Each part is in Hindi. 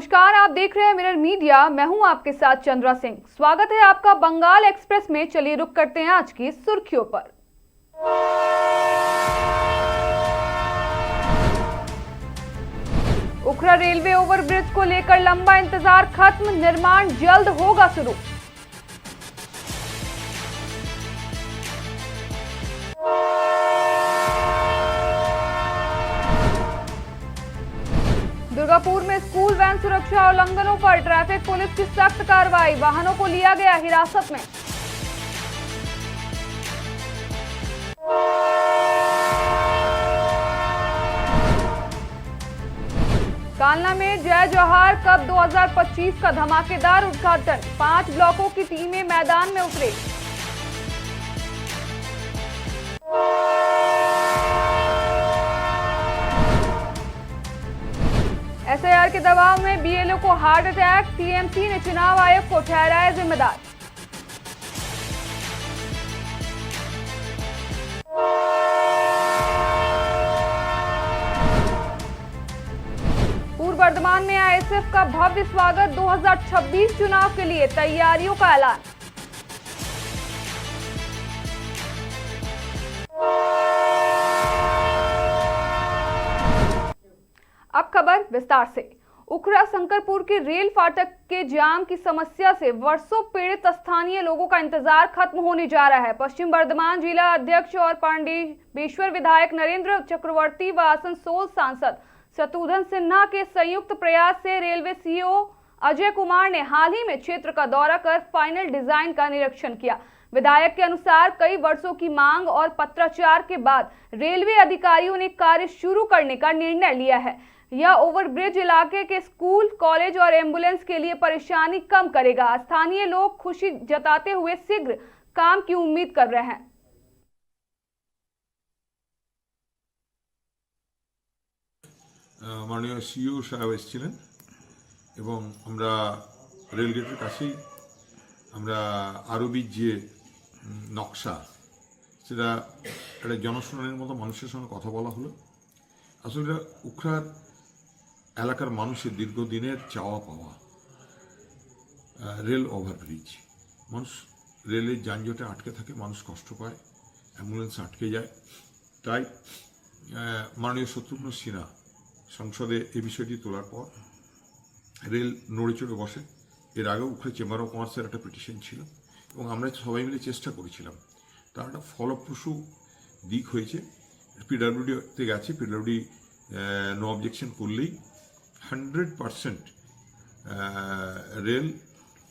नमस्कार, आप देख रहे हैं मिरर मीडिया। मैं हूं आपके साथ चंद्रा सिंह। स्वागत है आपका बंगाल एक्सप्रेस में। चलिए रुक करते हैं आज की सुर्खियों पर। उखरा रेलवे ओवरब्रिज को लेकर लंबा इंतजार खत्म, निर्माण जल्द होगा शुरू। दुर्गापुर में स्कूल वैन सुरक्षा उल्लंघनों पर ट्रैफिक पुलिस की सख्त कार्रवाई, वाहनों को लिया गया हिरासत में। कालना में जय जोहार कप 2025 का धमाकेदार उद्घाटन, 5 ब्लॉकों की टीमें मैदान में उतरे। एसआईआर के दबाव में बीएलओ को हार्ट अटैक, टीएमसी ने चुनाव आयोग को ठहराया जिम्मेदार। पूर्व वर्धमान में आईएसएफ का भव्य स्वागत, 2026 चुनाव के लिए तैयारियों का ऐलान। अब खबर विस्तार से। उखरा शंकरपुर के रेल फाटक के जाम की समस्या से वर्षों पीड़ित स्थानीय लोगों का इंतजार खत्म होने जा रहा है। पश्चिम वर्धमान जिला अध्यक्ष और पांडेश्वर विधायक नरेंद्र चक्रवर्ती व आसनसोल सांसद शत्रुघ्न सिन्हा के संयुक्त प्रयास से रेलवे सीईओ अजय कुमार ने हाल ही में क्षेत्र का दौरा कर फाइनल डिजाइन का निरीक्षण किया। विधायक के अनुसार कई वर्षों की मांग और पत्राचार के बाद रेलवे अधिकारियों ने कार्य शुरू करने का निर्णय लिया है। यह ओवरब्रिज इलाके के स्कूल, कॉलेज और एम्बुलेंस के लिए परेशानी कम करेगा। स्थानीय लोग खुशी जताते हुए शीघ्र काम की उम्मीद कर रहे हैं। माननीय सीईओ साहेब এসেছিলেন এবং আমরা রেলগেটের কাছেই আমরা আরবির যে নকশা সেটা একটা জনশুনানির মতো মানুষের সঙ্গে কথা বলা হলো। আসলে উখরার এলাকার মানুষের দীর্ঘদিনের চাওয়া পাওয়া রেল ওভারব্রিজ। মানুষ রেলের যানজটে আটকে থাকে, মানুষ কষ্ট পায়, অ্যাম্বুলেন্স আটকে যায়। তাই মাননীয় শত্রুঘ্ন সিনহা সংসদে এই বিষয়টি তোলার পর রেল নড়ে চড়ে বসে। এর আগেও উখরা চেম্বার অফ কমার্সের একটা পিটিশন ছিল এবং আমরা সবাই মিলে চেষ্টা করেছিলাম। তার একটা ফলপ্রসূ দিক হয়েছে। পিডব্লিউডিতে গেছে, পিডব্লিউডি নো অবজেকশন করলেই 100% rail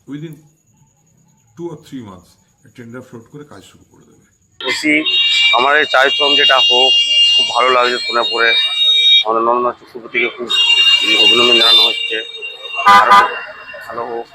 within 2 or 3 months tender float করে কাজ শুরু করে দেবে। খুশি আমার এই চাইতাম যেটা হোক, খুব ভালো লাগছে শোনা পরে। আমাদের নন্দন চক্রবর্তীকে খুব অভিনন্দন জানানো হচ্ছে, ভালো হোক।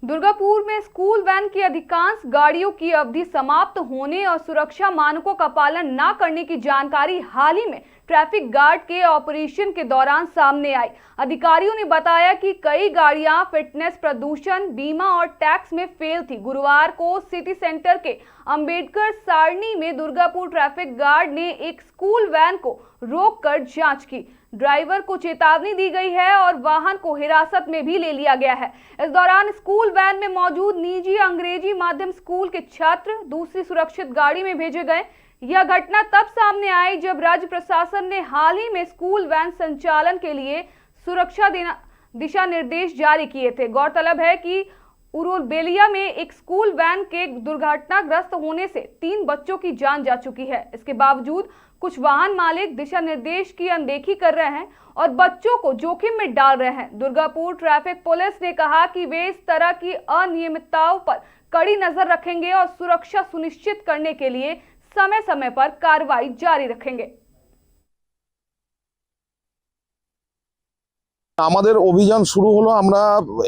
दुर्गापुर में स्कूल वैन की अधिकांश गाड़ियों की अवधि समाप्त होने और सुरक्षा मानकों का पालन न करने की जानकारी हाल ही में ट्रैफिक गार्ड के ऑपरेशन के दौरान सामने आई। अधिकारियों ने बताया कि कई गाड़ियां फिटनेस, प्रदूषण, बीमा और टैक्स में फेल थी। गुरुवार को सिटी सेंटर के अंबेडकर सारणी में दुर्गापुर ट्रैफिक गार्ड ने एक स्कूल वैन को रोककर जांच की। ड्राइवर को चेतावनी दी गई है और वाहन को हिरासत में भी ले लिया गया है। इस दौरान स्कूल वैन में मौजूद निजी अंग्रेजी माध्यम स्कूल के छात्र दूसरी सुरक्षित गाड़ी में भेजे गए। यह घटना तब सामने आई जब राज्य प्रशासन ने हाल ही में स्कूल वैन संचालन के लिए सुरक्षा दिशा निर्देश जारी किए थे। गौरतलब है कि उरुलबेलिया में एक स्कूल वैन के दुर्घटनाग्रस्त होने से 3 बच्चों की जान जा चुकी है। इसके बावजूद कुछ वाहन मालिक दिशा निर्देश की अनदेखी कर रहे हैं और बच्चों को जोखिम में डाल रहे हैं। दुर्गापुर ट्रैफिक पुलिस ने कहा कि वे इस तरह की अनियमितताओं पर कड़ी नजर रखेंगे और सुरक्षा सुनिश्चित करने के लिए समय समय पर कार्रवाई जारी रखेंगे। আমাদের অভিযান শুরু হলো। আমরা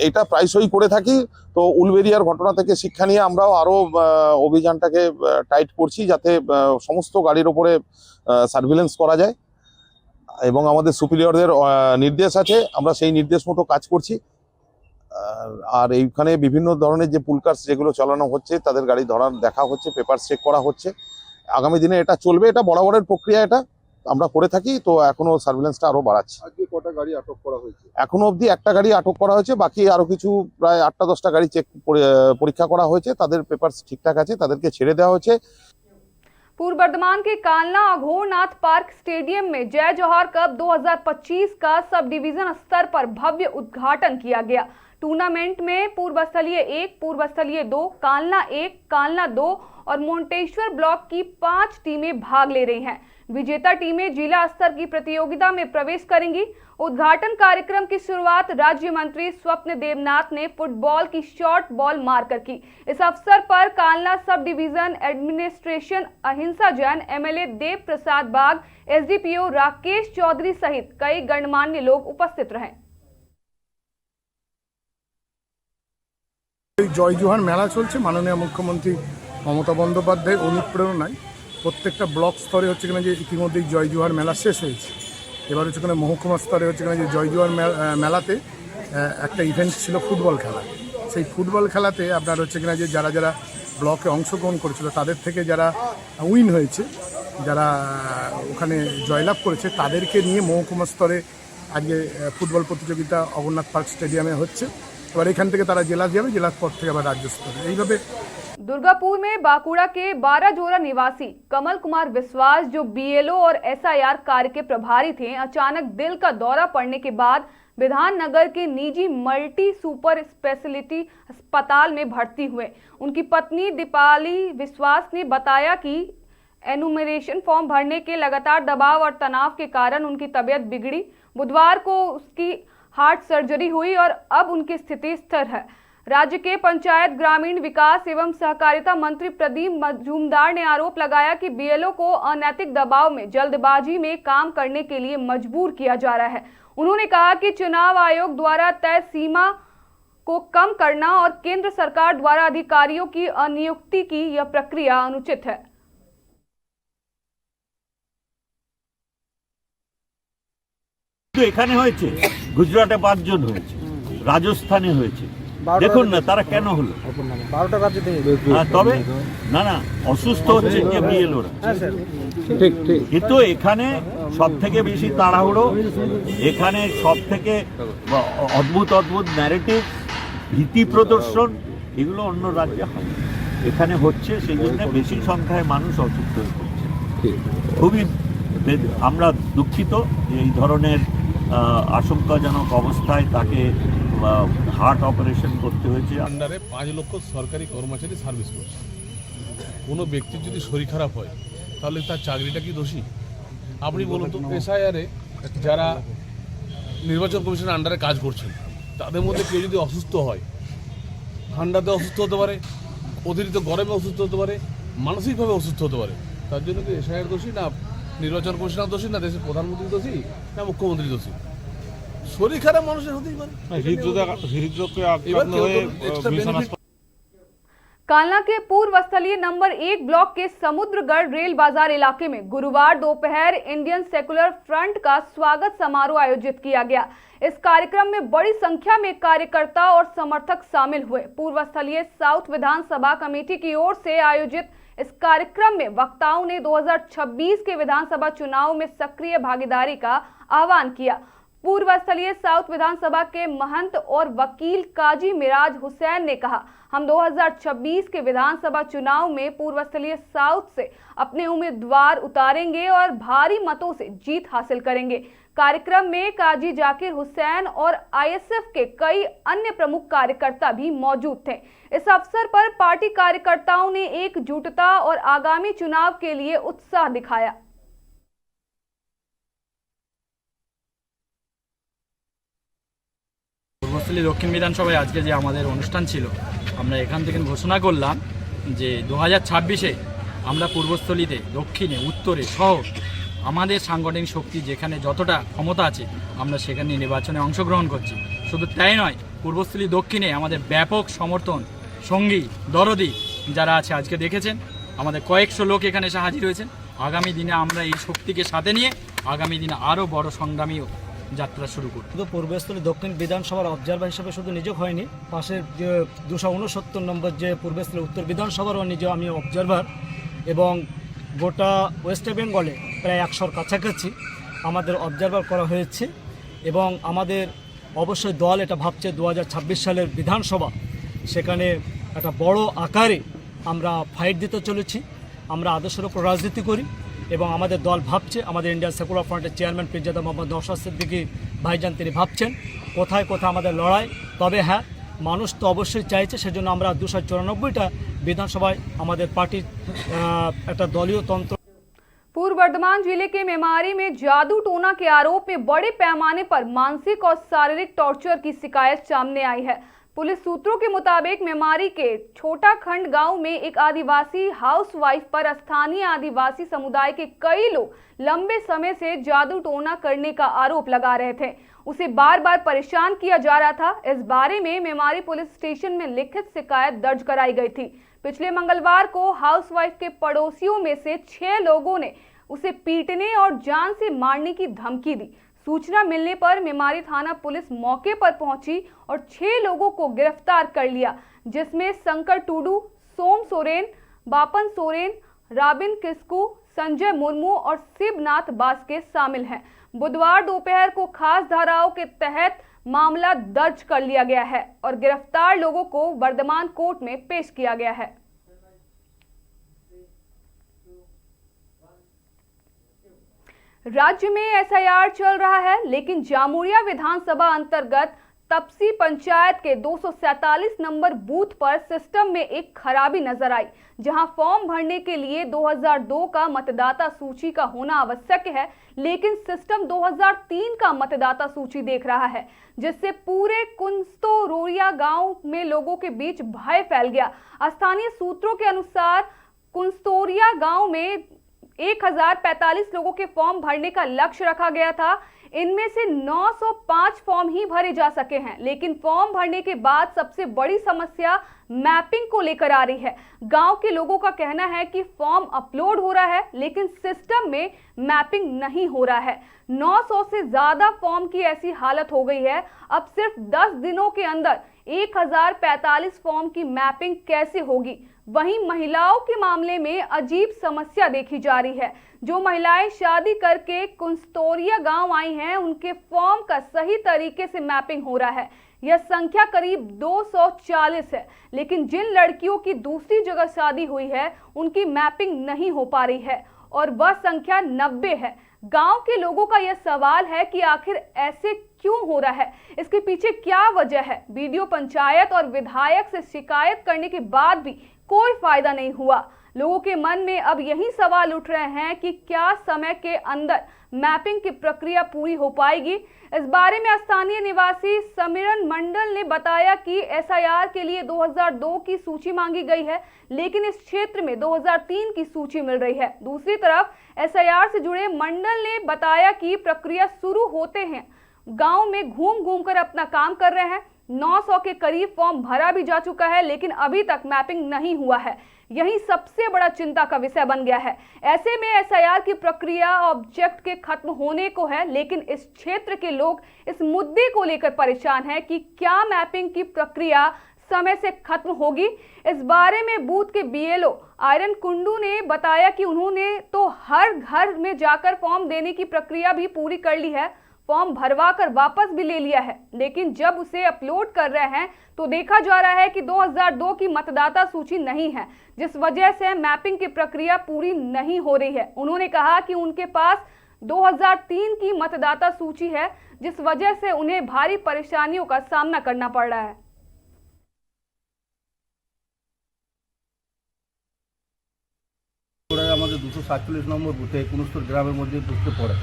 এটা প্রায়শই করে থাকি। তো উলবেরিয়ার ঘটনা থেকে শিক্ষা নিয়ে আমরাও আরো অভিযানটাকে টাইট করছি, যাতে সমস্ত গাড়ির উপরে সার্ভিলেন্স করা যায় এবং আমাদের সুপিরিয়রদের নির্দেশ আছে, আমরা সেই নির্দেশ মতো কাজ করছি। আর এইখানে বিভিন্ন ধরনের যে পুলকার্স যেগুলো চালানো হচ্ছে তাদের গাড়ি ধরার দেখা হচ্ছে, পেপার চেক করা হচ্ছে। আগামী দিনে এটা চলবে, এটা বরাবরের প্রক্রিয়া। এটা আমরা করে থাকি, তো এখনো সার্ভেলেন্সটা আরো বাড়াচ্ছি। আজকে কটা গাড়ি আটক করা হয়েছে? এখনো অবধি একটা গাড়ি আটক করা হয়েছে, বাকি আরো কিছু প্রায় 8টা-10টা গাড়ি পরীক্ষা করা হয়েছে, তাদের পেপারস ঠিকঠাক আছে, তাদেরকে ছেড়ে দেওয়া হয়েছে। पूर्व बर्धमान के कालना अघोरनाथ पार्क स्टेडियम में जय जौहर कप 2025 का सब डिवीजन स्तर पर भव्य उद्घाटन किया गया। टूर्नामेंट में पूर्व स्थलीय 1, पूर्व स्थलीय 2, कालना 1, कालना 2 और मोंटेश्वर ब्लॉक की 5 टीमें भाग ले रही हैं। विजेता टीमें जिला स्तर की प्रतियोगिता में प्रवेश करेंगी। उद्घाटन कार्यक्रम की शुरुआत राज्य मंत्री स्वप्न देवनाथ ने फुटबॉल की शॉर्ट बॉल मारकर की। इस अवसर पर कालना सब डिवीजन एडमिनिस्ट्रेशन अहिंसा जैन, एमएलए देव प्रसाद बाग, एसडीपीओ राकेश चौधरी सहित कई गणमान्य लोग उपस्थित रहे। জয় জোহার মেলা চলছে। মাননীয় মুখ্যমন্ত্রী মমতা বন্দ্যোপাধ্যায়ের অনুপ্রেরণায় প্রত্যেকটা ব্লক স্তরে হচ্ছে কিনা যে ইতিমধ্যেই জয় জোহার মেলা শেষ হয়েছে। এবার হচ্ছে কিনা মহকুমা স্তরে হচ্ছে কিনা যে জয় জোহার মেলাতে একটা ইভেন্ট ছিল ফুটবল খেলা। সেই ফুটবল খেলাতে আপনার হচ্ছে কিনা যে যারা যারা ব্লকে অংশগ্রহণ করেছিল তাদের থেকে যারা উইন হয়েছে, যারা ওখানে জয়লাভ করেছে, তাদেরকে নিয়ে মহকুমা স্তরে আজকে ফুটবল প্রতিযোগিতা অঘোরনাথ পার্ক স্টেডিয়ামে হচ্ছে। এবার এখান থেকে তারা জেলা যাবে, জেলার পর থেকে আবার রাজ্য স্তরে এইভাবে। दुर्गापुर में बाकुड़ा के 12 जोरा निवासी कमल कुमार विश्वास, जो बीएलओ और एसआईआर कार्य के प्रभारी थे, अचानक दिल का दौरा पड़ने के बाद विधाननगर के निजी मल्टी सुपर स्पेशलिटी अस्पताल में भर्ती हुए। उनकी पत्नी दीपाली विश्वास ने बताया कि एनुमरेशन फॉर्म भरने के लगातार दबाव और तनाव के कारण उनकी तबीयत बिगड़ी। बुधवार को उसकी हार्ट सर्जरी हुई और अब उनकी स्थिति स्थिर है। राज्य के पंचायत ग्रामीण विकास एवं सहकारिता मंत्री प्रदीप मजूमदार ने आरोप लगाया कि बीएलओ को अनैतिक दबाव में जल्दबाजी में काम करने के लिए मजबूर किया जा रहा है। उन्होंने कहा कि चुनाव आयोग द्वारा तय सीमा को कम करना और केंद्र सरकार द्वारा अधिकारियों की अनियुक्ति की यह प्रक्रिया अनुचित है। এখানে হয়েছে, গুজরাটে 5 জন হয়েছে, রাজস্থানে হয়েছে, দেখুন না তারা কেন হলো। 12টা রাজ্যে তবে না না অসুস্থ হচ্ছে যে বিএলওরা, ঠিক ঠিক। কিন্তু এখানে সব থেকে বেশি তাড়াহুড়ো, এখানে সব থেকে অদ্ভুত অদ্ভুত ন্যারেটিভ, ভীতি প্রদর্শন, এগুলো অন্য রাজ্যে হয়, এখানে হচ্ছে। সেই জন্য বেশি সংখ্যায় মানুষ অসুস্থ হয়ে পড়ছে। খুবই আমরা দুঃখিত যে এই ধরনের আশঙ্কাজনক অবস্থায় তাকে হার্ট অপারেশন করতে হয়েছে। আন্ডারে 5 লক্ষ সরকারি কর্মচারী সার্ভিস করছে। কোনো ব্যক্তির যদি শরীর খারাপ হয় তাহলে তার চাকরিটা কি দোষী? আপনি বলুন তো, এসআইআরে যারা নির্বাচন কমিশনের আন্ডারে কাজ করছেন তাদের মধ্যে কেউ যদি অসুস্থ হয়, ঠান্ডাতে অসুস্থ হতে পারে, অতিরিক্ত গরমে অসুস্থ হতে পারে, মানসিকভাবে অসুস্থ হতে পারে, তার জন্য কি এসআইআর দোষী, না নির্বাচন কমিশনার দোষী, না দেশের প্রধানমন্ত্রী দোষী, না মুখ্যমন্ত্রী দোষী? শরীর খারাপ মানুষের হতেই পারে। कालना के पूर्व स्थलीय नंबर 1 ब्लॉक के समुद्रगढ़ रेल बाजार इलाके में गुरुवार दोपहर इंडियन सेकुलर फ्रंट का स्वागत समारोह आयोजित किया गया। इस कार्यक्रम में बड़ी संख्या में कार्यकर्ता और समर्थक शामिल हुए। पूर्व स्थलीय साउथ विधानसभा कमेटी की ओर से आयोजित इस कार्यक्रम में वक्ताओं ने 2026 के विधानसभा चुनाव में सक्रिय भागीदारी का आह्वान किया। पूर्व स्थलीय साउथ विधानसभा के महंत और वकील काजी मिराज हुसैन ने कहा, हम 2026 के विधानसभा चुनाव में पूर्व स्थलीय साउथ से अपने उम्मीदवार उतारेंगे और भारी मतों से जीत हासिल करेंगे। कार्यक्रम में काजी जाकिर हुसैन और आईएसएफ के कई अन्य प्रमुख कार्यकर्ता भी मौजूद थे। इस अवसर पर पार्टी कार्यकर्ताओं ने एकजुटता और आगामी चुनाव के लिए उत्साह दिखाया। পূর্বস্থলী দক্ষিণ বিধানসভায় আজকে যে আমাদের অনুষ্ঠান ছিল, আমরা এখান থেকে ঘোষণা করলাম যে 2026-এ আমরা পূর্বস্থলীতে, দক্ষিণে, উত্তরে সহ আমাদের সাংগঠনিক শক্তি যেখানে যতটা ক্ষমতা আছে আমরা সেখানে নির্বাচনে অংশগ্রহণ করছি। শুধু তাই নয়, পূর্বস্থলী দক্ষিণে আমাদের ব্যাপক সমর্থন, সঙ্গী, দরদি যারা আছে আজকে দেখেছেন, আমাদের কয়েকশো লোক এখানে এসে হাজির হয়েছেন। আগামী দিনে আমরা এই শক্তিকে সাথে নিয়ে আগামী দিনে আরও বড় সংগ্রামী যাত্রা শুরু করব। শুধু পূর্বস্থলী দক্ষিণ বিধানসভার অবজারভার হিসেবে শুধু নিযোগ হয়নি, পাশের যে 269 নম্বর যে পূর্বস্থলী উত্তর বিধানসভারও নিজে আমি অবজারভার, এবং গোটা ওয়েস্ট বেঙ্গলে প্রায় 100-র কাছাকাছি আমাদের অবজারভার করা হয়েছে এবং আমাদের অবশ্যই দল এটা ভাবছে 2026 সালের বিধানসভা সেখানে একটা বড় আকারে আমরা ফাইট দিতে চলেছি। আমরা আদর্শের উপর রাজনীতি করি এবং আমাদের দল ভাবছে, আমাদের ইন্ডিয়ান সেকুলার ফ্রন্টের চেয়ারম্যান পীরজাদা মোহাম্মদ নওশাদ সিদ্দিকী ভাইজান তিনি ভাবছেন কোথায় কোথায় আমাদের লড়াই। তবে হ্যাঁ, মানুষ তো অবশ্যই চাইছে, সেজন্য আমরা 294টা বিধাनसभाয় আমাদের পার্টির একটা দলীয় তন্ত্র। पूर्व वर्धमान जिले के मेमारी में जादू टोना के आरोप में बड़े पैमाने पर मानसिक और शारीरिक टॉर्चर की शिकायत सामने आई है। पुलिस सूत्रों के मुताबिक मेमारी के छोटा खंड गांव में एक आदिवासी हाउसवाइफ पर स्थानीय आदिवासी समुदाय के कई लोग लंबे समय से जादू टोना करने का आरोप लगा रहे थे। उसे बार बार परेशान किया जा रहा था। इस बारे में मेमारी पुलिस स्टेशन में लिखित शिकायत दर्ज कराई गई थी। पिछले मंगलवार को हाउसवाइफ के पड़ोसियों में से 6 लोगों ने उसे पीटने और जान से मारने की धमकी दी। सूचना मिलने पर मेमारी थाना पुलिस मौके पर पहुंची और 6 लोगों को गिरफ्तार कर लिया, जिसमें शंकर टुडू, सोम सोरेन, बापन सोरेन, राबिन किस्कू, संजय मुर्मू और शिवनाथ बास्के शामिल हैं। बुधवार दोपहर को खास धाराओं के तहत मामला दर्ज कर लिया गया है और गिरफ्तार लोगों को वर्धमान कोर्ट में पेश किया गया है। राज्य में एसआईआर चल रहा है, लेकिन जामुरिया विधानसभा अंतर्गत तपसी पंचायत के 247 नंबर बूथ पर सिस्टम में एक खराबी नजर आई, जहां फॉर्म भरने के लिए 2002 का मतदाता सूची का होना आवश्यक है, लेकिन सिस्टम 2003 का मतदाता सूची देख रहा है, जिससे पूरे कुंस्तोरिया गांव में लोगों के बीच भय फैल गया। स्थानीय सूत्रों के अनुसार कुंस्तोरिया गांव में 1045 लोगों के फॉर्म भरने का लक्ष्य रखा गया था। इनमें से 905 फॉर्म ही भरे जा सके हैं, लेकिन फॉर्म भरने के बाद सबसे बड़ी समस्या मैपिंग को लेकर आ रही है। गांव के लोगों का कहना है कि फॉर्म अपलोड हो रहा है, लेकिन सिस्टम में मैपिंग नहीं हो रहा है। 900 से ज्यादा फॉर्म की ऐसी हालत हो गई है। अब सिर्फ 10 दिनों के अंदर 1045 फॉर्म की मैपिंग कैसे होगी? वहीं महिलाओं के मामले में अजीब समस्या देखी जा रही है। जो महिलाएं शादी करके कुंस्तोरिया गांव आई हैं, उनके फॉर्म का सही तरीके से मैपिंग हो रहा है। यह संख्या करीब 240 है, लेकिन जिन लड़कियों की दूसरी जगह शादी हुई है, उनकी मैपिंग नहीं हो पा रही है और वह संख्या 90 है। गांव के लोगों का यह सवाल है कि आखिर ऐसे क्यों हो रहा है, इसके पीछे क्या वजह है? बीडीओ पंचायत और विधायक से शिकायत करने के बाद भी कोई फायदा नहीं हुआ। लोगों के मन में अब यही सवाल उठ रहे हैं कि क्या समय के अंदर मैपिंग की प्रक्रिया पूरी हो पाएगी? इस बारे में स्थानीय निवासी समीरन मंडल ने बताया कि एसआईआर के लिए 2002 की सूची मांगी गई है, लेकिन इस क्षेत्र में 2003 की सूची मिल रही है। दूसरी तरफ एसआईआर से जुड़े मंडल ने बताया कि प्रक्रिया शुरू होते हैं गांव में घूम घूम कर अपना काम कर रहे हैं। 900 के करीब फॉर्म भरा भी जा चुका है, लेकिन अभी तक मैपिंग नहीं हुआ है। यही सबसे बड़ा चिंता का विषय बन गया है। ऐसे में एसआईआर की प्रक्रिया ऑब्जेक्ट के खत्म होने को है, लेकिन इस क्षेत्र के लोग इस मुद्दे को लेकर परेशान हैं कि क्या मैपिंग की प्रक्रिया समय से खत्म होगी। इस बारे में बूथ के बीएलओ आयरन कुंडू ने बताया कि उन्होंने तो हर घर में जाकर फॉर्म देने की प्रक्रिया भी पूरी कर ली है, फॉर्म भरवा कर वापस भी ले लिया है, लेकिन जब उसे अपलोड कर रहे हैं तो देखा जा रहा है कि 2002 की मतदाता सूची नहीं है, जिस वजह से मैपिंग की प्रक्रिया पूरी नहीं हो रही है। उन्होंने कहा कि उनके पास 2003 की मतदाता सूची है, जिस वजह से उन्हें भारी परेशानियों का सामना करना पड़ रहा है। আমাদের 247 নম্বর বুথে কুনুস্তর গ্রামের মধ্যে ঢুকতে পড়ে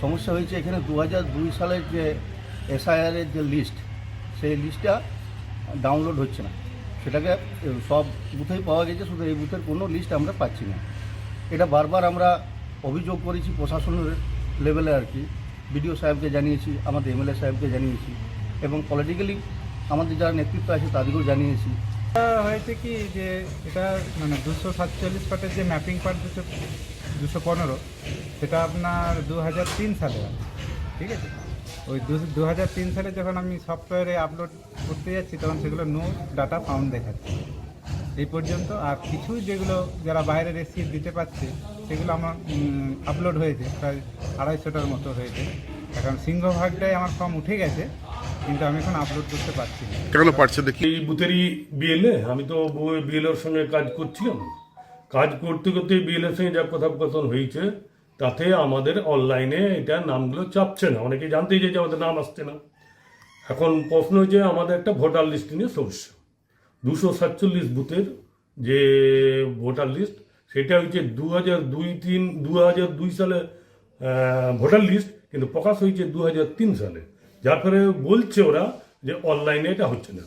সমস্যা হয়েছে। এখানে 2002 সালের যে এসআইআরের যে লিস্ট, সেই লিস্টটা ডাউনলোড হচ্ছে না। সেটাকে সব বুথেই পাওয়া গেছে, শুধু এই বুথের কোনো লিস্ট আমরা পাচ্ছি না। এটা বারবার আমরা অভিযোগ করেছি প্রশাসনের লেভেলে আর কি, বিডিও সাহেবকে জানিয়েছি, আমাদের এমএলএ সাহেবকে জানিয়েছি এবং পলিটিক্যালি আমাদের যারা নেতৃত্ব আছে তাদেরকেও জানিয়েছি। হয়েছে কি যে এটা মানে 247 পার্টের যে ম্যাপিং পার্ট 215 সেটা আপনার 2003 সালে আছে, ঠিক আছে। ওই 2003 সালে যখন আমি সফটওয়্যারে আপলোড করতে যাচ্ছি তখন সেগুলো নো ডাটা ফাউন্ড দেখাচ্ছে। এই পর্যন্ত। আর কিছু যেগুলো যারা বাইরের এসে দিতে পারছে সেগুলো আমার আপলোড হয়েছে, প্রায় 250টার মতো হয়েছে। এখন সিংহভাগটাই আমার ফর্ম উঠে গেছে, কিন্তু আমি এখন আপলোড করতে পারছি না। কেন পারছে দেখি এই বুথেরই বিএলএ, আমি তো বিএলএর সঙ্গে কাজ করছিলাম। কাজ করতে করতে বিএলএর সঙ্গে যা কথোপকথন হয়েছে তাতে আমাদের অনলাইনে এটা নামগুলো চাপছে না, অনেকে জানতেই চাইছে আমাদের নাম আসছে না। এখন প্রশ্ন হচ্ছে আমাদের একটা ভোটার লিস্ট নিয়ে সমস্যা। 247 বুথের যে ভোটার লিস্ট সেটা হচ্ছে 2002 সালে ভোটার লিস্ট, কিন্তু প্রকাশ হয়েছে 2003 সালে, যার ফলে বলছে ওরা যে অনলাইনে এটা হচ্ছে না।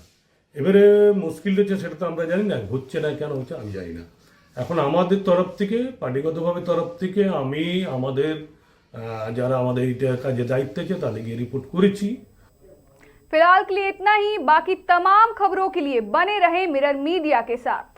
এবারে মুশকিল হচ্ছে সেটা তো আমরা জানি না, হচ্ছে না কেন হচ্ছে আমি জানি না। এখন আমাদের তরফ থেকে পার্টিগতভাবে তরফ থেকে আমি আমাদের যারা আমাদের এইটা কাজে দায়িত্ব আছে তাদেরকে রিপোর্ট করেছি। फिलहाल के लिए इतना ही। बाकी तमाम खबरों के लिए बने रहें मिरर मीडिया के साथ।